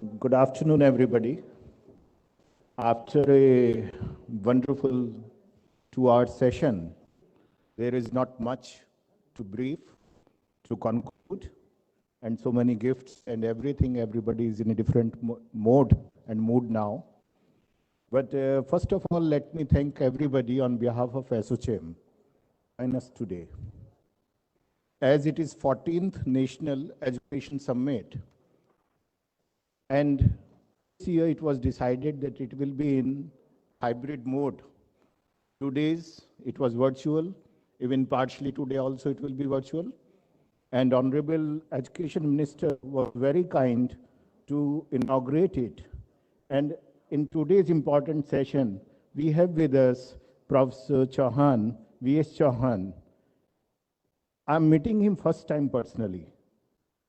Good afternoon, everybody. After a wonderful 2-hour session, there is not much to brief, to conclude, and so many gifts and everything. Everybody is in a different mode and mood now. But first of all, let me thank everybody on behalf of ASSOCHAM join us today. As it is 14th National Education Summit, and this year it was decided that it will be in hybrid mode. 2 days it was virtual, even partially today also it will be virtual. And Honorable Education Minister was very kind to inaugurate it. And in today's important session, we have with us Professor Chauhan, V.S. Chauhan. I'm meeting him first time personally.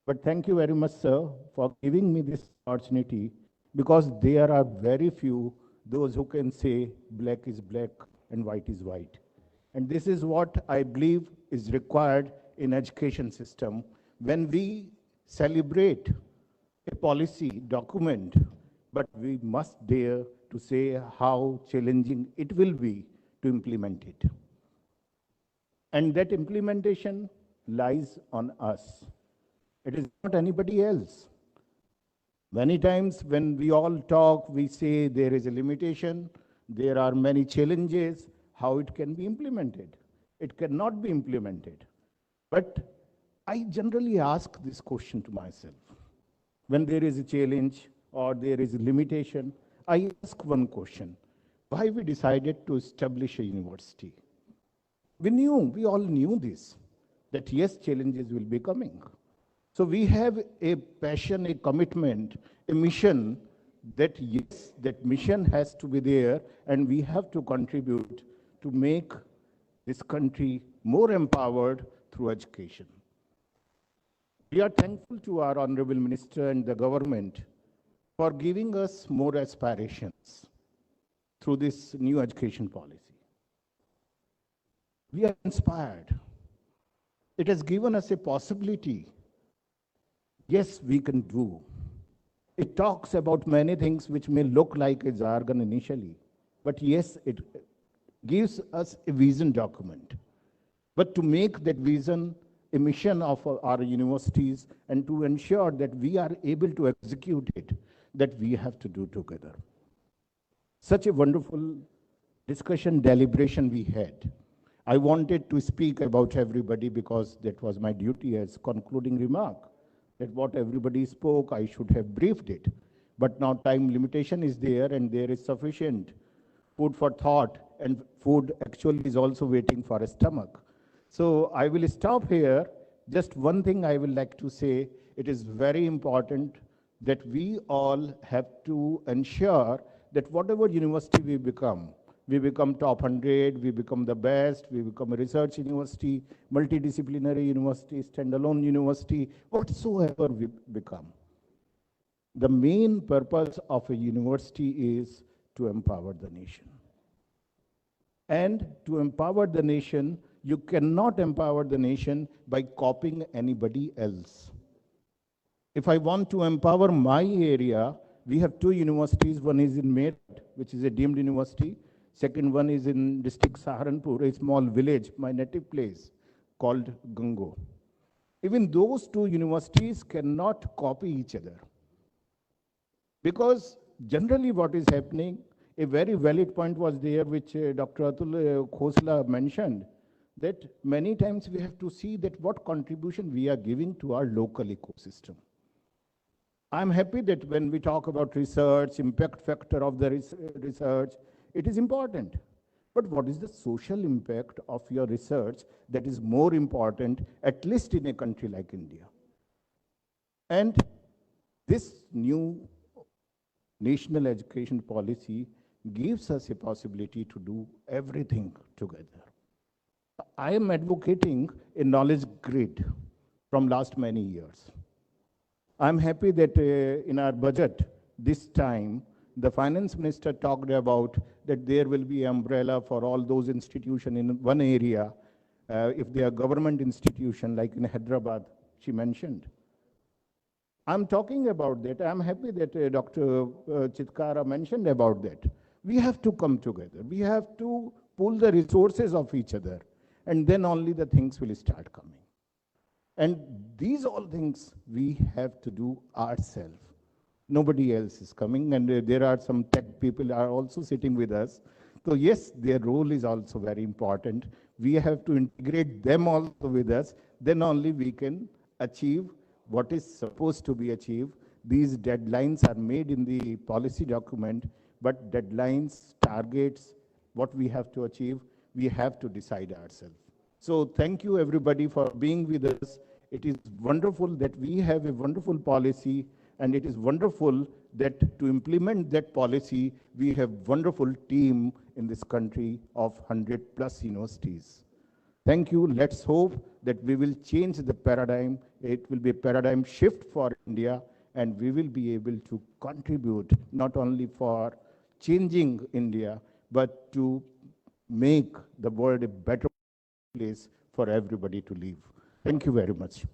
But thank you very much, sir, for giving me this opportunity, because there are very few those who can say black is black and white is white. And this is what I believe is required in education system. When we celebrate a policy document, but we must dare to say how challenging it will be to implement it. And that implementation lies on us. It is not anybody else. Many times when we all talk, we say there is a limitation, there are many challenges, how it can be implemented. It cannot be implemented. But I generally ask this question to myself. When there is a challenge or there is a limitation, I ask one question. Why we decided to establish a university? We all knew this, that yes, challenges will be coming. So we have a passion, a commitment, a mission that yes, that mission has to be there, and we have to contribute to make this country more empowered through education. We are thankful to our Honorable Minister and the government for giving us more aspirations through this new education policy. We are inspired. It has given us a possibility. Yes, we can do. It talks about many things which may look like a jargon initially, but yes, it gives us a vision document. But to make that vision a mission of our universities and to ensure that we are able to execute it, that we have to do together. Such a wonderful discussion, deliberation we had. I wanted to speak about everybody because that was my duty as concluding remark. That what everybody spoke, I should have briefed it. But now time limitation is there and there is sufficient food for thought, and food actually is also waiting for a stomach. So I will stop here. Just one thing I would like to say, it is very important that we all have to ensure that whatever university we become top 100, we become the best, we become a research university, multidisciplinary university, standalone university, whatsoever we become. The main purpose of a university is to empower the nation. And to empower the nation, you cannot empower the nation by copying anybody else. If I want to empower my area, we have two universities. One is in Meerut, which is a deemed university. Second one is in district Saharanpur, a small village, my native place, called Gango. Even those two universities cannot copy each other. Because generally what is happening, a very valid point was there, which Dr. Atul Khosla mentioned, that many times we have to see that what contribution we are giving to our local ecosystem. I'm happy that when we talk about research, impact factor of the research, it is important. But what is the social impact of your research that is more important, at least in a country like India? And this new national education policy gives us a possibility to do everything together. I am advocating a knowledge grid from last many years. I'm happy that in our budget this time, the finance minister talked about that there will be umbrella for all those institutions in one area, if they are government institution, like in Hyderabad, she mentioned. I'm talking about that. I'm happy that Dr. Chitkara mentioned about that. We have to come together. We have to pull the resources of each other, and then only the things will start coming. And these all things we have to do ourselves. Nobody else is coming, and there are some tech people are also sitting with us. So yes, their role is also very important. We have to integrate them also with us. Then only we can achieve what is supposed to be achieved. These deadlines are made in the policy document, but deadlines, targets, what we have to achieve, we have to decide ourselves. So thank you everybody for being with us. It is wonderful that we have a wonderful policy, and it is wonderful that to implement that policy, we have wonderful team in this country of 100 plus universities. Thank you. Let's hope that we will change the paradigm. It will be a paradigm shift for India, and we will be able to contribute not only for changing India, but to make the world a better place for everybody to live. Thank you very much.